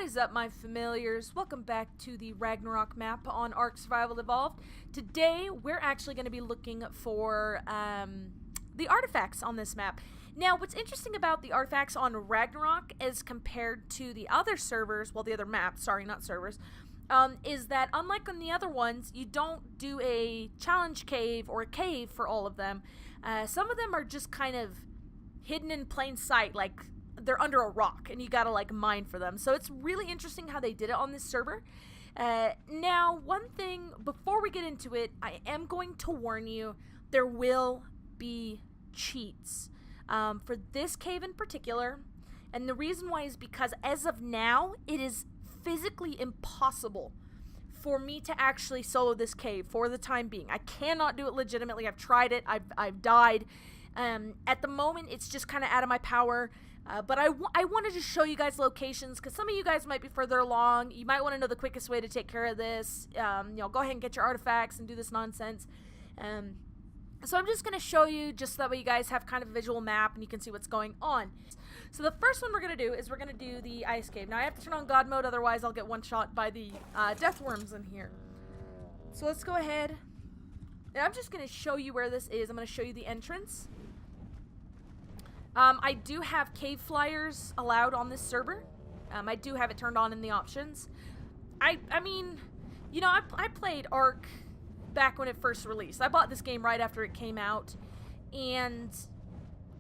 What is up, my familiars? Welcome back to the Ragnarok map on Ark Survival Evolved. Today, we're actually going to be looking for the artifacts on this map. Now, what's interesting about the artifacts on Ragnarok as compared to the other servers, well, the other maps, sorry, not servers, is that unlike on the other ones, you don't do a challenge cave or a cave for all of them. Some of them are just kind of hidden in plain sight, like they're under a rock and you gotta like mine for them. So it's really interesting how they did it on this server. Now, one thing before we get into it, I am going to warn you, there will be cheats for this cave in particular. And the reason why is because as of now, it is physically impossible for me to actually solo this cave for the time being. I cannot do it legitimately. I've tried it. I've died. At the moment, it's just kind of out of my power. But I wanted to show you guys locations because some of you guys might be further along. You might want to know the quickest way to take care of this. You know, go ahead and get your artifacts and do this nonsense. So I'm just going to show you just that way you guys have kind of a visual map and you can see what's going on. So the first one we're going to do is we're going to do the ice cave. Now I have to turn on God mode, otherwise I'll get one shot by the death worms in here. So let's go ahead. And I'm just going to show you where this is. I'm going to show you the entrance. I do have cave flyers allowed on this server. I do have it turned on in the options. I mean, you know, I played Ark back when it first released. I bought this game right after it came out, and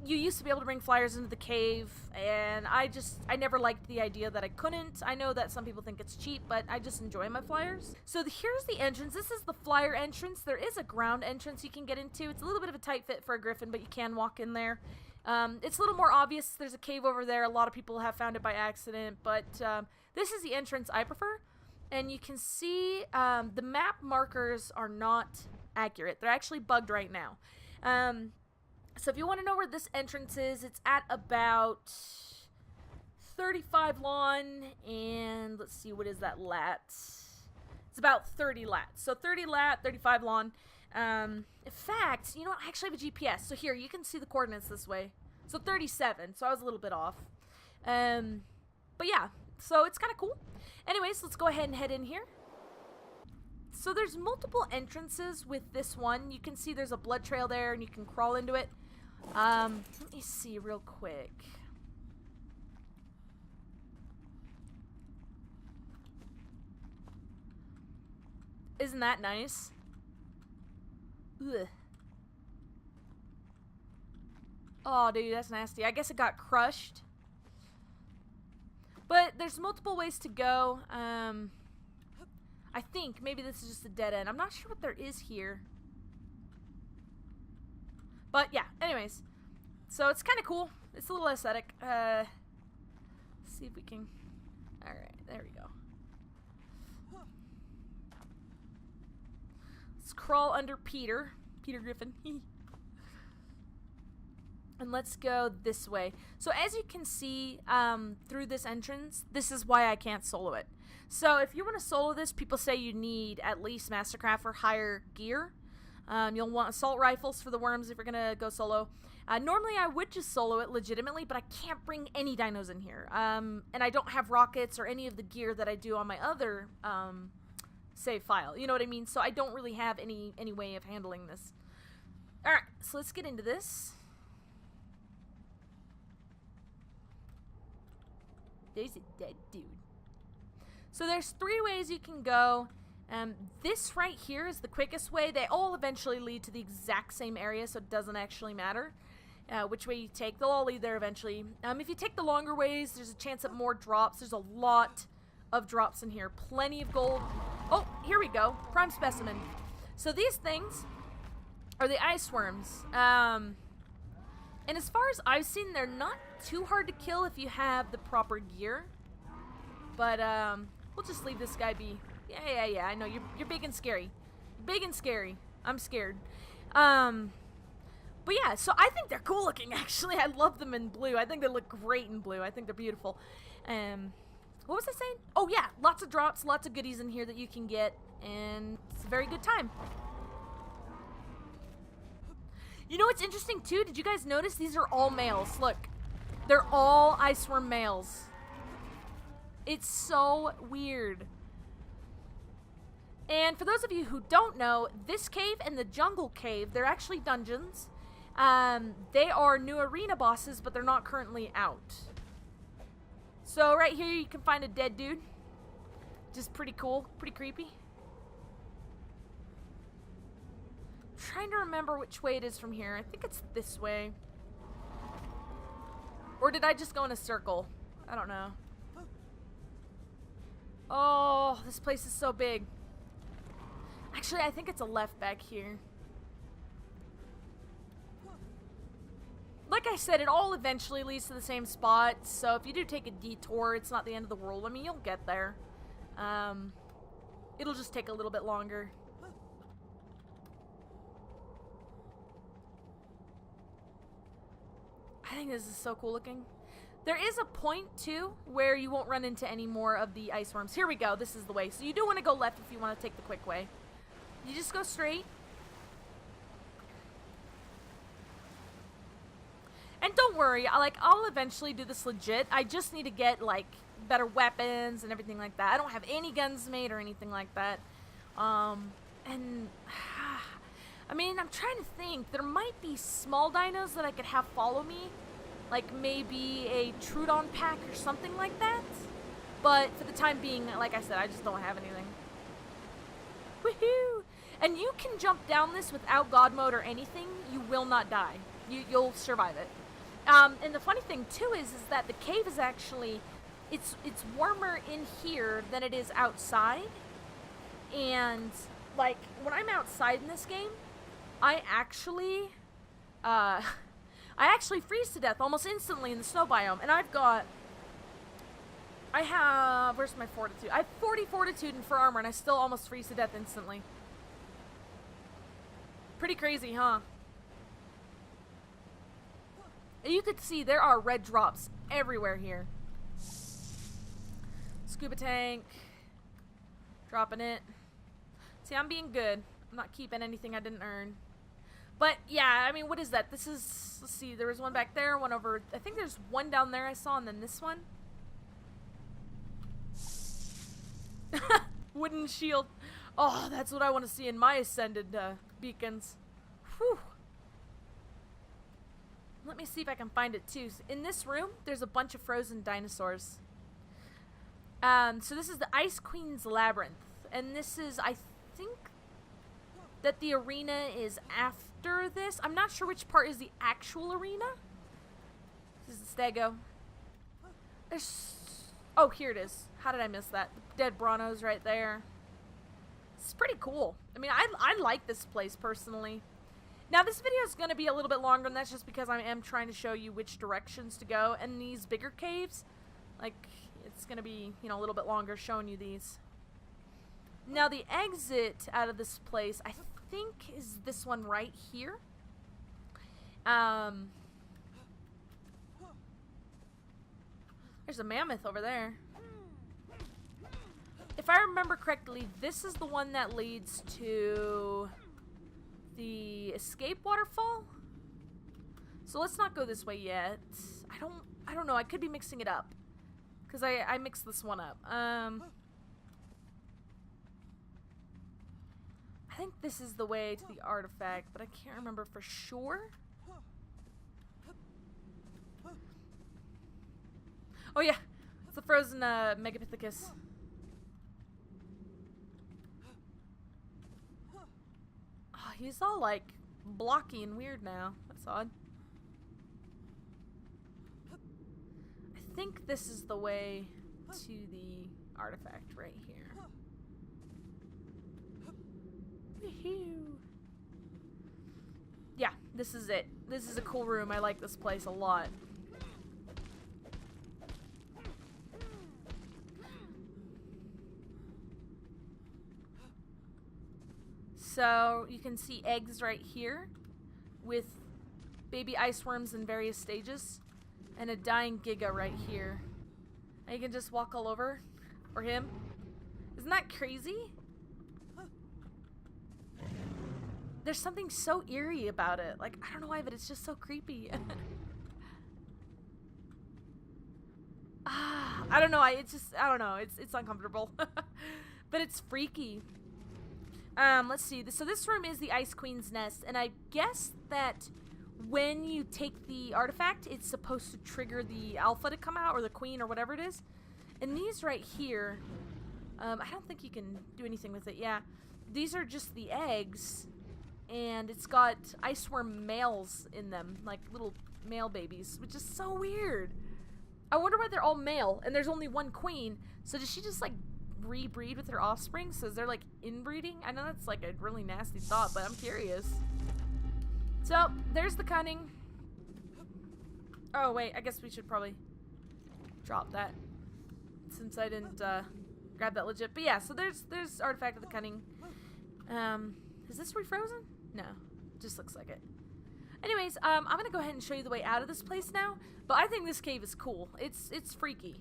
you used to be able to bring flyers into the cave, and I never liked the idea that I couldn't. I know that some people think it's cheap, but I just enjoy my flyers. So here's the entrance. This is the flyer entrance. There is a ground entrance you can get into. It's a little bit of a tight fit for a griffin, but you can walk in there. It's a little more obvious. There's a cave over there. A lot of people have found it by accident, but this is the entrance I prefer. And you can see the map markers are not accurate. They're actually bugged right now. So if you want to know where this entrance is, it's at about 35 lawn, and let's see, what is that lat? It's about 30 lat. So 30 lat, 35 lawn. In fact, you know what? I actually have a GPS. So here, you can see the coordinates this way. So 37. So I was a little bit off. But yeah, so it's kind of cool. Anyways, let's go ahead and head in here. So there's multiple entrances with this one. You can see there's a blood trail there, and you can crawl into it. Let me see real quick. Isn't that nice? Ugh. Oh, dude, that's nasty. I guess it got crushed. But there's multiple ways to go. I think maybe this is just a dead end. I'm not sure what there is here. But yeah, anyways. So it's kind of cool. It's a little aesthetic. Let's see if we can... Alright, there we go. Let's crawl under Peter Griffin. And let's go this way. So as you can see through this entrance, this is why I can't solo it. So if you want to solo this, people say you need at least Mastercraft or higher gear. You'll want assault rifles for the worms if you're going to go solo. Normally I would just solo it legitimately, but I can't bring any dinos in here. And I don't have rockets or any of the gear that I do on my other save file. You know what I mean? So I don't really have any way of handling this. Alright, so let's get into this. There's a dead dude. So there's 3 ways you can go. This right here is the quickest way. They all eventually lead to the exact same area, so it doesn't actually matter which way you take. They'll all lead there eventually. If you take the longer ways, there's a chance at more drops. There's a lot of drops in here. Plenty of gold. Oh, here we go. Prime specimen. So these things are the ice worms. And as far as I've seen, they're not too hard to kill if you have the proper gear. But we'll just leave this guy be. Yeah. I know you're big and scary. Big and scary. I'm scared. But yeah, so I think they're cool looking. Actually, I love them in blue. I think they look great in blue. I think they're beautiful. What was I saying? Oh yeah, lots of drops, lots of goodies in here that you can get, and it's a very good time. You know what's interesting too? Did you guys notice these are all males? Look, they're all Iceworm males. It's so weird. And for those of you who don't know, this cave and the jungle cave, they're actually dungeons. They are new arena bosses, but they're not currently out. So right here you can find a dead dude. Just pretty cool, pretty creepy. I'm trying to remember which way it is from here. I think it's this way. Or did I just go in a circle? I don't know. Oh, this place is so big. Actually, I think it's a left back here. Like I said, it all eventually leads to the same spot, so if you do take a detour, it's not the end of the world. I mean, you'll get there. It'll just take a little bit longer. I think this is so cool looking. There is a point, too, where you won't run into any more of the ice worms. Here we go. This is the way. So you do want to go left if you want to take the quick way. You just go straight. And don't worry, I'll eventually do this legit. I just need to get, like, better weapons and everything like that. I don't have any guns made or anything like that. I mean, I'm trying to think. There might be small dinos that I could have follow me. Like, maybe a Trudon pack or something like that. But for the time being, like I said, I just don't have anything. Woohoo! And you can jump down this without God mode or anything. You will not die. You'll survive it. And the funny thing, too, is that the cave is actually... It's warmer in here than it is outside. And, like, when I'm outside in this game, I actually freeze to death almost instantly in the snow biome. And I have, where's my fortitude? I have 40 fortitude and for armor, and I still almost freeze to death instantly. Pretty crazy, huh? And you could see there are red drops everywhere here. Scuba tank. Dropping it. See, I'm being good. I'm not keeping anything I didn't earn. But, yeah, I mean, what is that? This is, let's see, there was one back there, one over, I think there's one down there I saw, and then this one. Wooden shield. Oh, that's what I want to see in my ascended beacons. Whew. Let me see if I can find it, too. In this room, there's a bunch of frozen dinosaurs. So this is the Ice Queen's Labyrinth. And this is, I think, that the arena is after this. I'm not sure which part is the actual arena. This is the stego. There's... Oh, here it is. How did I miss that? The dead Bronos right there. It's pretty cool. I mean, I like this place, personally. Now, this video is going to be a little bit longer, and that's just because I am trying to show you which directions to go. And these bigger caves, like, it's going to be, you know, a little bit longer showing you these. Now, the exit out of this place, I think, is this one right here. There's a mammoth over there. If I remember correctly, this is the one that leads to the escape waterfall. So let's not go this way yet. I don't know. I could be mixing it up, because I mixed this one up. I think this is the way to the artifact, but I can't remember for sure. Oh yeah, it's the frozen Megapithecus. Oh, he's all like blocky and weird now. That's odd. I think this is the way to the artifact right here. Yeah, this is it. This is a cool room. I like this place a lot. So you can see eggs right here with baby ice worms in various stages, and a dying Giga right here. And you can just walk all over, or him. Isn't that crazy? There's something so eerie about it. Like, I don't know why, but it's just so creepy. I don't know. It's just, I don't know. It's uncomfortable. But it's freaky. Let's see. So this room is the Ice Queen's nest, and I guess that when you take the artifact, it's supposed to trigger the alpha to come out, or the queen, or whatever it is. And these right here, I don't think you can do anything with it. Yeah, these are just the eggs, and it's got iceworm males in them, like little male babies, which is so weird. I wonder why they're all male, and there's only one queen. So does she just like rebreed with her offspring? So is there like inbreeding? I know that's like a really nasty thought, but I'm curious. So there's the Cunning. Oh wait, I guess we should probably drop that since I didn't grab that legit. But yeah, so there's artifact of the Cunning. Is this refrozen? No, just looks like it. Anyways, I'm gonna go ahead and show you the way out of this place now. But I think this cave is cool. It's freaky.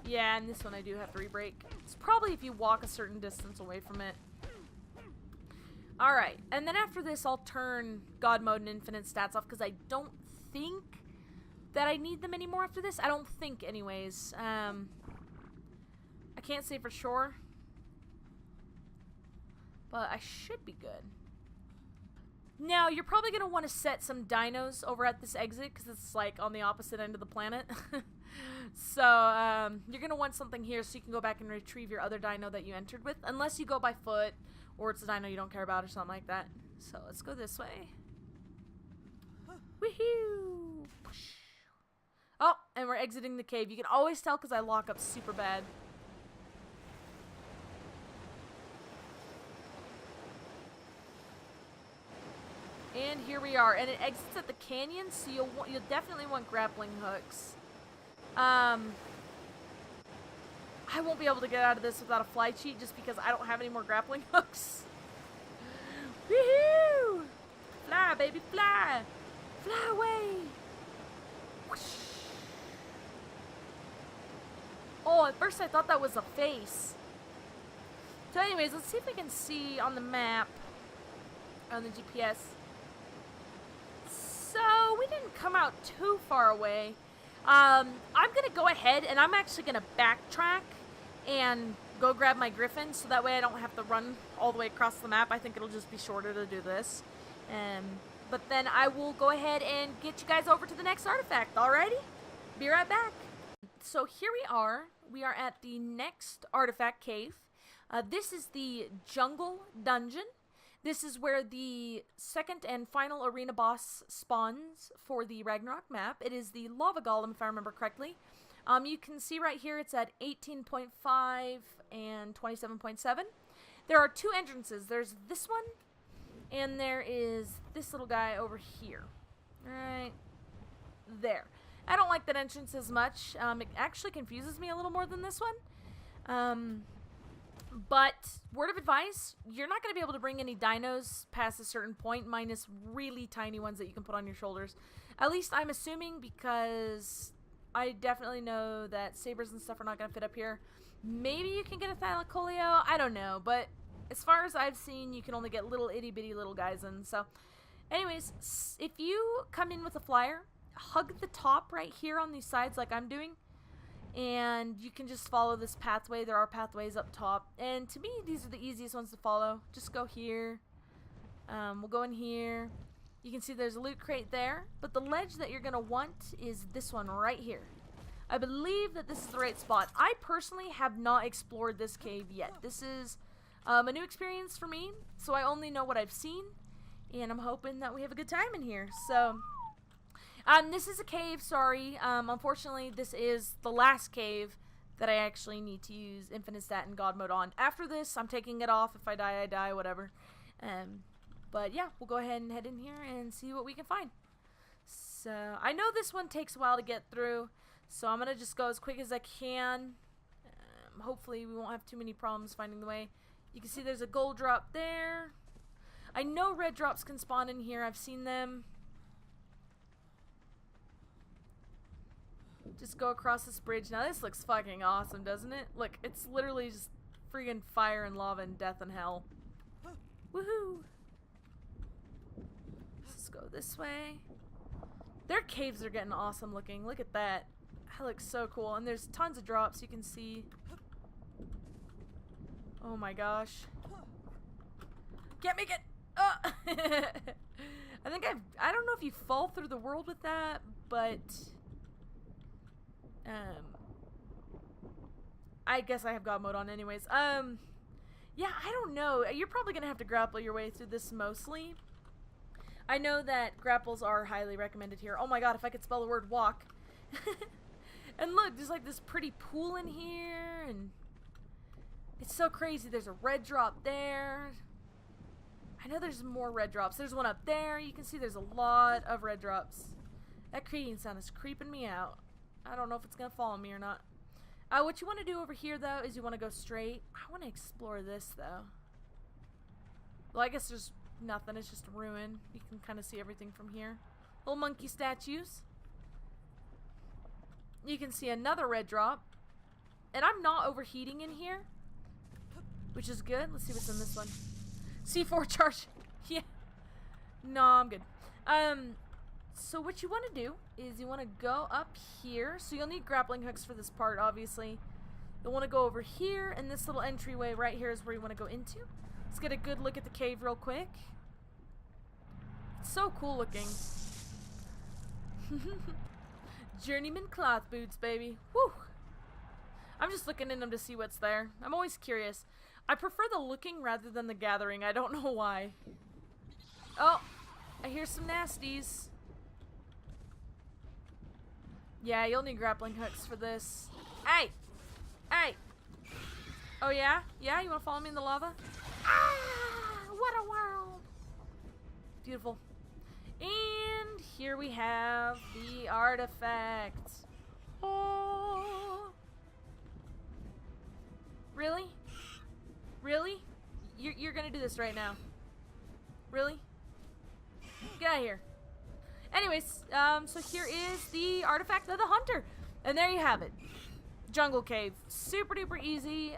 Yeah, and this one I do have to re-break. It's probably if you walk a certain distance away from it. Alright, and then after this I'll turn God mode and infinite stats off because I don't think that I need them anymore after this. I don't think anyways. I can't say for sure. But I should be good. Now, you're probably going to want to set some dinos over at this exit because it's like on the opposite end of the planet. So, you're going to want something here so you can go back and retrieve your other dino that you entered with. Unless you go by foot or it's a dino you don't care about or something like that. So, let's go this way. Woohoo! Oh, and we're exiting the cave. You can always tell because I lock up super bad. And here we are, and it exits at the canyon, so you'll definitely want grappling hooks. I won't be able to get out of this without a fly cheat just because I don't have any more grappling hooks. Woohoo! Fly, baby, fly! Fly away! Whoosh. Oh, at first I thought that was a face. So anyways, let's see if we can see on the map, on the GPS. So, we didn't come out too far away. I'm going to go ahead and I'm actually going to backtrack and go grab my griffin so that way I don't have to run all the way across the map. I think it'll just be shorter to do this. But then I will go ahead and get you guys over to the next artifact. Alrighty? Be right back. So here we are. We are at the next artifact cave. This is the Jungle Dungeon. This is where the second and final arena boss spawns for the Ragnarok map. It is the Lava Golem, if I remember correctly. You can see right here it's at 18.5 and 27.7. There are two entrances. There's this one, and there is this little guy over here. Right there. I don't like that entrance as much. It actually confuses me a little more than this one. But, word of advice, you're not going to be able to bring any dinos past a certain point, minus really tiny ones that you can put on your shoulders. At least I'm assuming, because I definitely know that sabers and stuff are not going to fit up here. Maybe you can get a Thylacoleo, I don't know, but as far as I've seen, you can only get little itty-bitty little guys in. So, anyways, if you come in with a flyer, hug the top right here on these sides like I'm doing. And you can just follow this pathway. There are pathways up top. And to me, these are the easiest ones to follow. Just go here. We'll go in here. You can see there's a loot crate there. But the ledge that you're going to want is this one right here. I believe that this is the right spot. I personally have not explored this cave yet. This is a new experience for me. So I only know what I've seen. And I'm hoping that we have a good time in here. So... this is a cave, sorry. Unfortunately, this is the last cave that I actually need to use infinite stat and God mode on. After this, I'm taking it off. If I die, I die, whatever. But yeah, we'll go ahead and head in here and see what we can find. So, I know this one takes a while to get through, so I'm going to just go as quick as I can. Hopefully, we won't have too many problems finding the way. You can see there's a gold drop there. I know red drops can spawn in here. I've seen them. Just go across this bridge. Now this looks fucking awesome, doesn't it? Look, it's literally just friggin' fire and lava and death and hell. Woohoo! Let's go this way. Their caves are getting awesome looking. Look at that. That looks so cool. And there's tons of drops you can see. Oh my gosh. Can't make it! I think I don't know if you fall through the world with that, but I guess I have God mode on anyways. Yeah, I don't know. You're probably gonna have to grapple your way through this mostly. I know that grapples are highly recommended here. Oh my god, if I could spell the word walk. And look, there's like this pretty pool in here, and it's so crazy. There's a red drop there. I know there's more red drops. There's one up there. You can see there's a lot of red drops. That creaking sound is creeping me out. I don't know if it's going to follow me or not. What you want to do over here, though, is you want to go straight. I want to explore this, though. Well, I guess there's nothing. It's just a ruin. You can kind of see everything from here. Little monkey statues. You can see another red drop. And I'm not overheating in here, which is good. Let's see what's in this one. C4 charge. Yeah. No, I'm good. So what you want to do is you want to go up here. So you'll need grappling hooks for this part, obviously. You'll want to go over here, and this little entryway right here is where you want to go into. Let's get a good look at the cave real quick. It's so cool looking. Journeyman cloth boots, baby. Woo! I'm just looking in them to see what's there. I'm always curious. I prefer the looking rather than the gathering. I don't know why. Oh, I hear some nasties. Yeah, you'll need grappling hooks for this. Hey! Hey! Oh, yeah? Yeah? You want to follow me in the lava? Ah! What a world! Beautiful. And here we have the artifact. Oh! Really? Really? You're gonna do this right now? Really? Get out of here. Anyways, so here is the artifact of the hunter. And there you have it. Jungle cave. Super duper easy.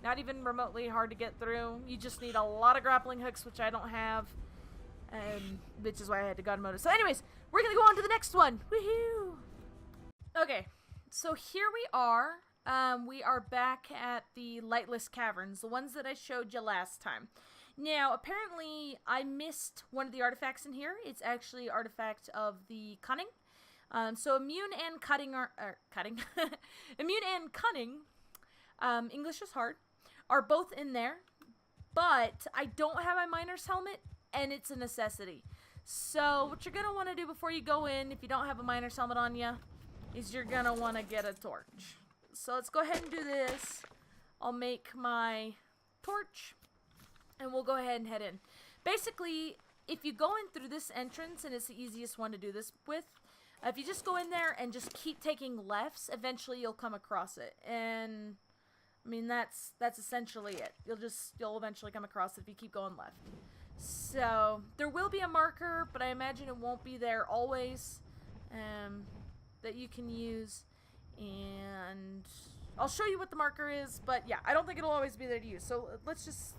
Not even remotely hard to get through. You just need a lot of grappling hooks, which I don't have. Which is why I had to God mode. So anyways, we're gonna go on to the next one. Woohoo! Okay, so here we are. We are back at the Lightless Caverns, the ones that I showed you last time. Now, apparently, I missed one of the artifacts in here. It's actually artifact of the Cunning. So immune and cutting are cutting. Immune and cunning. English is hard. Are both in there, but I don't have my miner's helmet, and it's a necessity. So what you're gonna want to do before you go in, if you don't have a miner's helmet on you, is you're gonna want to get a torch. So let's go ahead and do this. I'll make my torch, and we'll go ahead and head in. Basically, if you go in through this entrance, and it's the easiest one to do this with, if you just go in there and just keep taking lefts, eventually you'll come across it. And I mean, that's essentially it. You'll eventually come across it if you keep going left. So there will be a marker, but I imagine it won't be there always, that you can use. And I'll show you what the marker is, but yeah, I don't think it'll always be there to use. So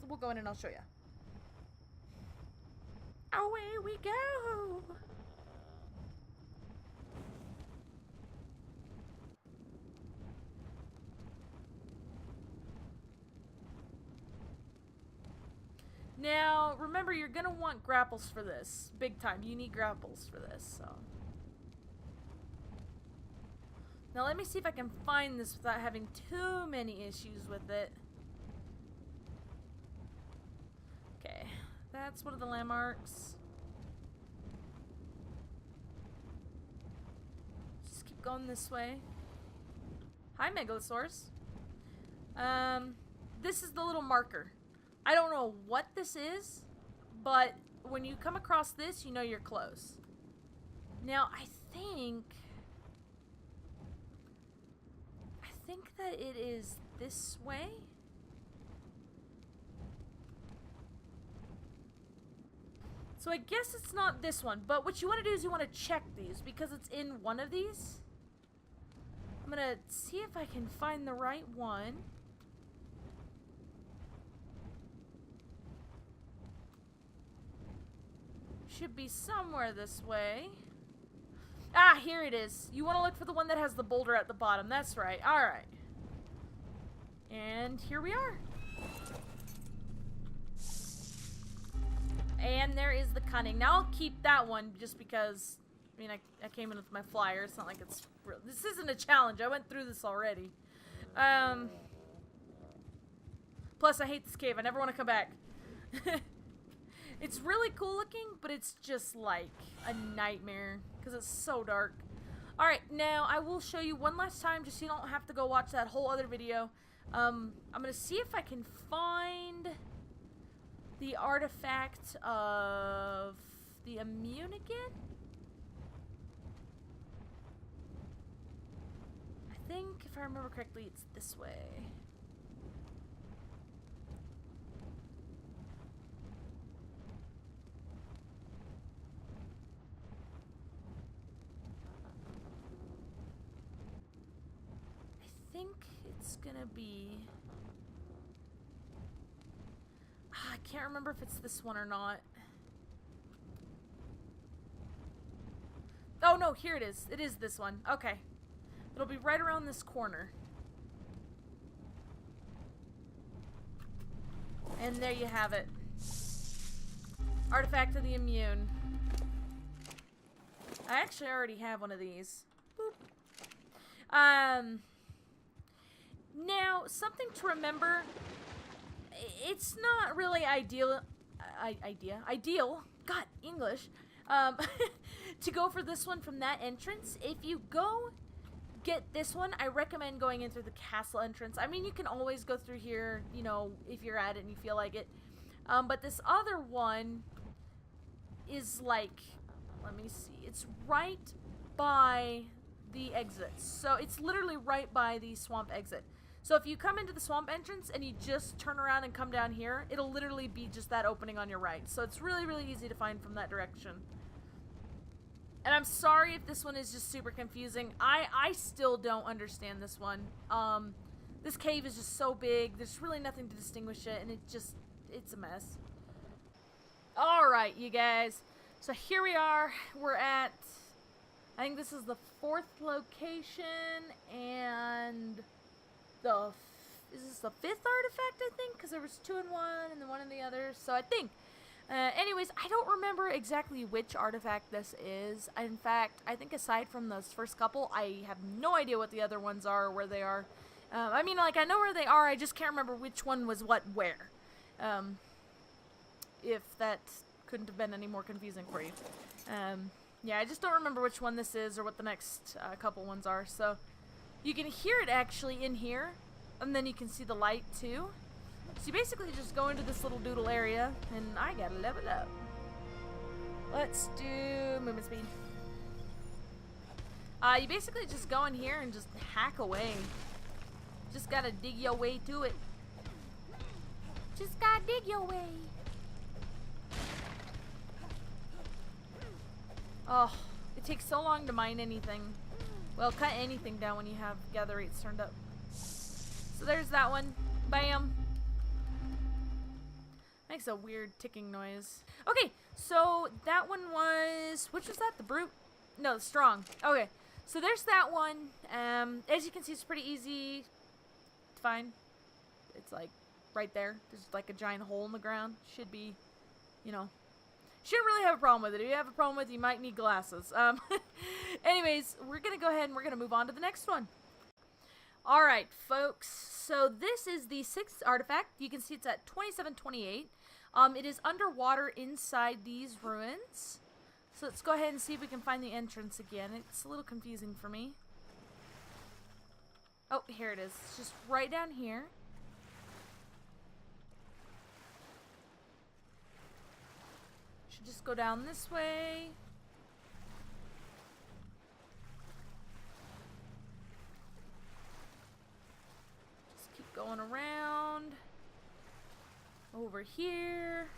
we'll go in and I'll show you. Away we go! Now, remember, you're gonna want grapples for this. Big time. You need grapples for this, so. Now, let me see if I can find this without having too many issues with it. Okay. That's one of the landmarks. Just keep going this way. Hi, Megalosaurus. This is the little marker. I don't know what this is, but when you come across this, you know you're close. Now, I think that it is this way. So I guess it's not this one, but what you want to do is you want to check these because it's in one of these. I'm going to see if I can find the right one. Should be somewhere this way. Ah, here it is. You want to look for the one that has the boulder at the bottom. That's right. Alright. And here we are. And there is the Cunning. Now I'll keep that one just because, I mean, I came in with my flyer. It's not like it's real. This isn't a challenge. I went through this already. Plus, I hate this cave. I never want to come back. It's really cool looking, but it's just like a nightmare because it's so dark. Alright, now I will show you one last time just so you don't have to go watch that whole other video. I'm going to see if I can find the artifact of the immune again. I think, if I remember correctly, it's this way. I think it's gonna be... I can't remember if it's this one or not. Oh no, here it is. It is this one. Okay. It'll be right around this corner. And there you have it. Artifact of the Immune. I actually already have one of these. Boop. Now, something to remember. It's not really ideal. God, English. To go for this one from that entrance. If you go get this one, I recommend going in through the castle entrance. I mean, you can always go through here, you know, if you're at it and you feel like it. But this other one is like, let me see, it's right by the exit. So it's literally right by the swamp exit. So if you come into the swamp entrance and you just turn around and come down here, it'll literally be just that opening on your right. So it's really, really easy to find from that direction. And I'm sorry if this one is just super confusing. I still don't understand this one. This cave is just so big. There's really nothing to distinguish it, and it's a mess. Alright, you guys. So here we are. We're at, I think this is the 4th location, and is this the 5th artifact, I think? Because there was 2 in one, and then 1 in the other. So I think. Anyways, I don't remember exactly which artifact this is. In fact, I think aside from those first couple, I have no idea what the other ones are or where they are. I mean, like, I know where they are, I just can't remember which one was what where. If that couldn't have been any more confusing for you. Yeah, I just don't remember which one this is or what the next couple ones are. So, you can hear it actually in here, and then you can see the light too. So you basically just go into this little doodle area, and I gotta level up. Let's do movement speed. You basically just go in here and just hack away. Just gotta dig your way to it. Just gotta dig your way. Oh, it takes so long to mine anything. Well, cut anything down when you have gather rates turned up. So there's that one. Bam. Makes a weird ticking noise. Okay, so that one was, which was that? The brute? No, the strong. Okay, so there's that one. As you can see, it's pretty easy to find. It's like right there. There's like a giant hole in the ground. Should be, you know, shouldn't really have a problem with it. If you have a problem with it, you might need glasses. Anyways, we're gonna go ahead and we're gonna move on to the next one. Alright, folks, so this is the 6th artifact. You can see it's at 2728. It is underwater inside these ruins. So let's go ahead and see if we can find the entrance again. It's a little confusing for me. Oh, here it is. It's just right down here. Should just go down this way. Going around over here,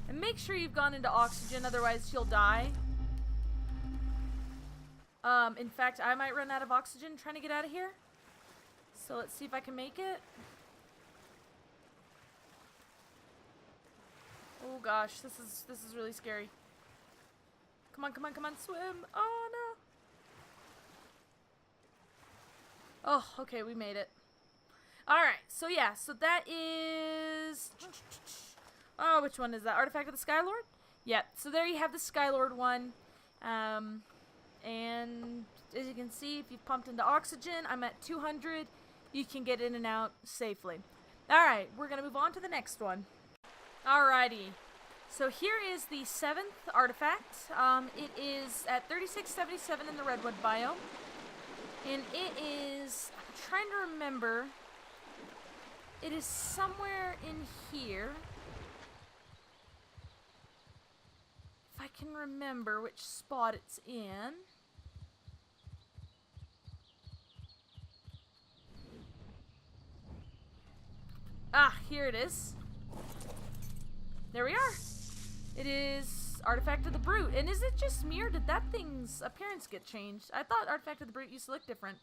and make sure you've gone into oxygen, otherwise you'll die. In fact, I might run out of oxygen trying to get out of here, so let's see if I can make it. Oh gosh, this is really scary. Come on, come on, come on, swim. Oh no. Oh, okay, we made it. Alright, so yeah, so that is... Oh, which one is that? Artifact of the Skylord? Yep, so there you have the Skylord one. And as you can see, if you've pumped into oxygen, I'm at 200. You can get in and out safely. Alright, we're going to move on to the next one. Alrighty. So here is the 7th artifact. It is at 3677 in the Redwood biome. And it is... I'm trying to remember... It is somewhere in here. If I can remember which spot it's in. Ah, here it is. There we are. It is Artifact of the Brute. And is it just me, or did that thing's appearance get changed? I thought Artifact of the Brute used to look different.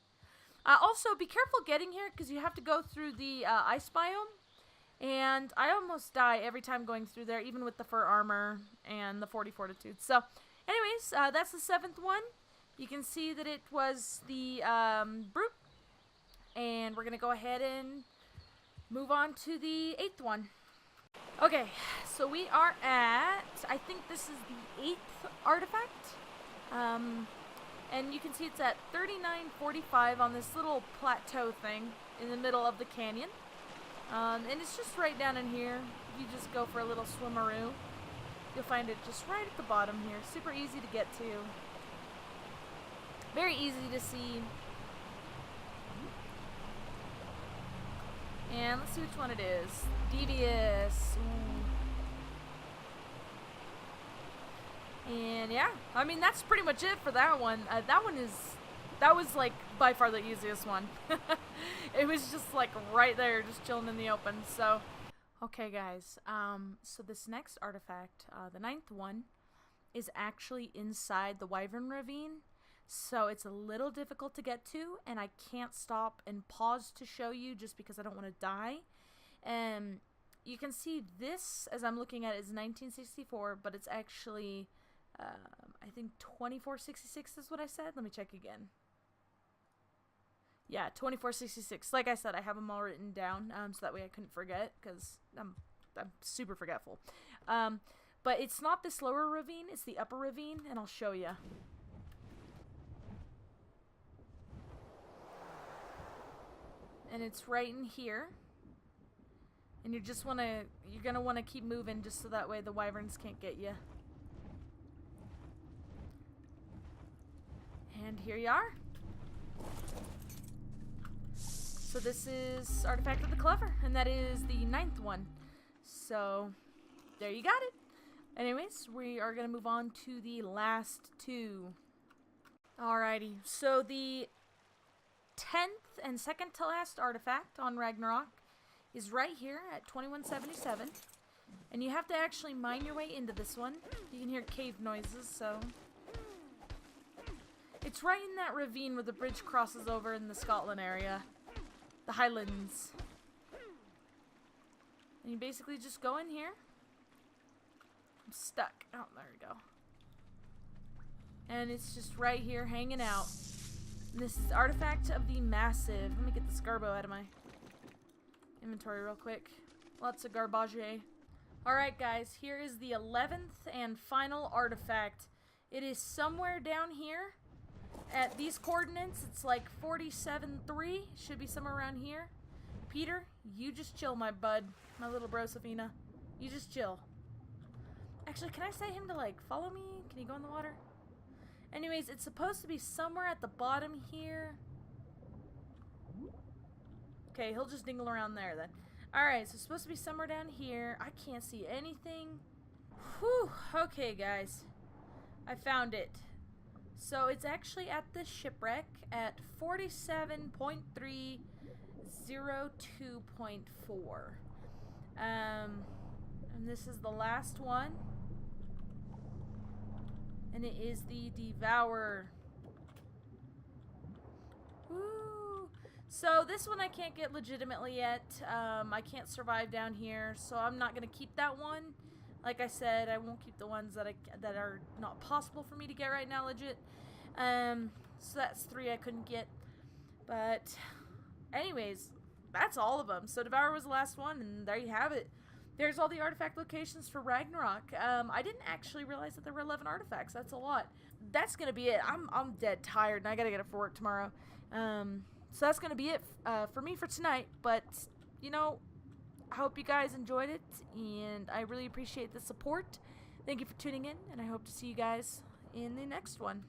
Also, be careful getting here, because you have to go through the ice biome. And I almost die every time going through there, even with the fur armor and the 40 fortitude. So, anyways, that's the 7th one. You can see that it was the Brute. And we're going to go ahead and move on to the 8th one. Okay, so we are at, I think this is the 8th artifact. And you can see it's at 3945 on this little plateau thing in the middle of the canyon. And it's just right down in here. You just go for a little swimmeroo. You'll find it just right at the bottom here. Super easy to get to. Very easy to see. And let's see which one it is. Devious. Ooh. And yeah, I mean, that's pretty much it for that one. That was like by far the easiest one. It was just like right there, just chilling in the open. So, okay guys, so this next artifact, the 9th one, is actually inside the Wyvern Ravine. So it's a little difficult to get to, and I can't stop and pause to show you just because I don't want to die. And you can see this, as I'm looking at it, is 1964, but it's actually, I think 2466 is what I said. Let me check again. Yeah, 2466. Like I said, I have them all written down, so that way I couldn't forget, because I'm super forgetful. But it's not this lower ravine, it's the upper ravine, and I'll show you. And it's right in here. And you're gonna wanna keep moving just so that way the wyverns can't get you. And here you are. So this is Artifact of the Clever, and that is the 9th one. So there you got it. Anyways, we are gonna move on to the last 2. Alrighty, so the 10th and second to last artifact on Ragnarok is right here at 2177. And you have to actually mine your way into this one. You can hear cave noises, so... It's right in that ravine where the bridge crosses over in the Scotland area. The Highlands. And you basically just go in here. I'm stuck. Oh, there we go. And it's just right here hanging out. And this is Artifact of the Massive. Let me get the Scarbo out of my inventory real quick. Lots of garbage. Alright guys, here is the 11th and final artifact. It is somewhere down here. At these coordinates, it's like 47.3. Should be somewhere around here. Peter, you just chill, my bud. My little bro, Safina. You just chill. Actually, can I say him to, like, follow me? Can he go in the water? Anyways, it's supposed to be somewhere at the bottom here. Okay, he'll just dingle around there then. Alright, so it's supposed to be somewhere down here. I can't see anything. Whew. Okay, guys. I found it. So it's actually at the shipwreck at 47.302.4. And this is the last one. And it is the Devourer. Woo! So this one I can't get legitimately yet. I can't survive down here, so I'm not going to keep that one Like I said, I won't keep the ones that are not possible for me to get right now, legit. So that's 3 I couldn't get. But anyways, that's all of them. So Devourer was the last one, and there you have it. There's all the artifact locations for Ragnarok. I didn't actually realize that there were 11 artifacts. That's a lot. That's gonna be it. I'm dead tired, and I gotta get up for work tomorrow. So that's gonna be it for me for tonight. But you know, I hope you guys enjoyed it, and I really appreciate the support. Thank you for tuning in, and I hope to see you guys in the next one.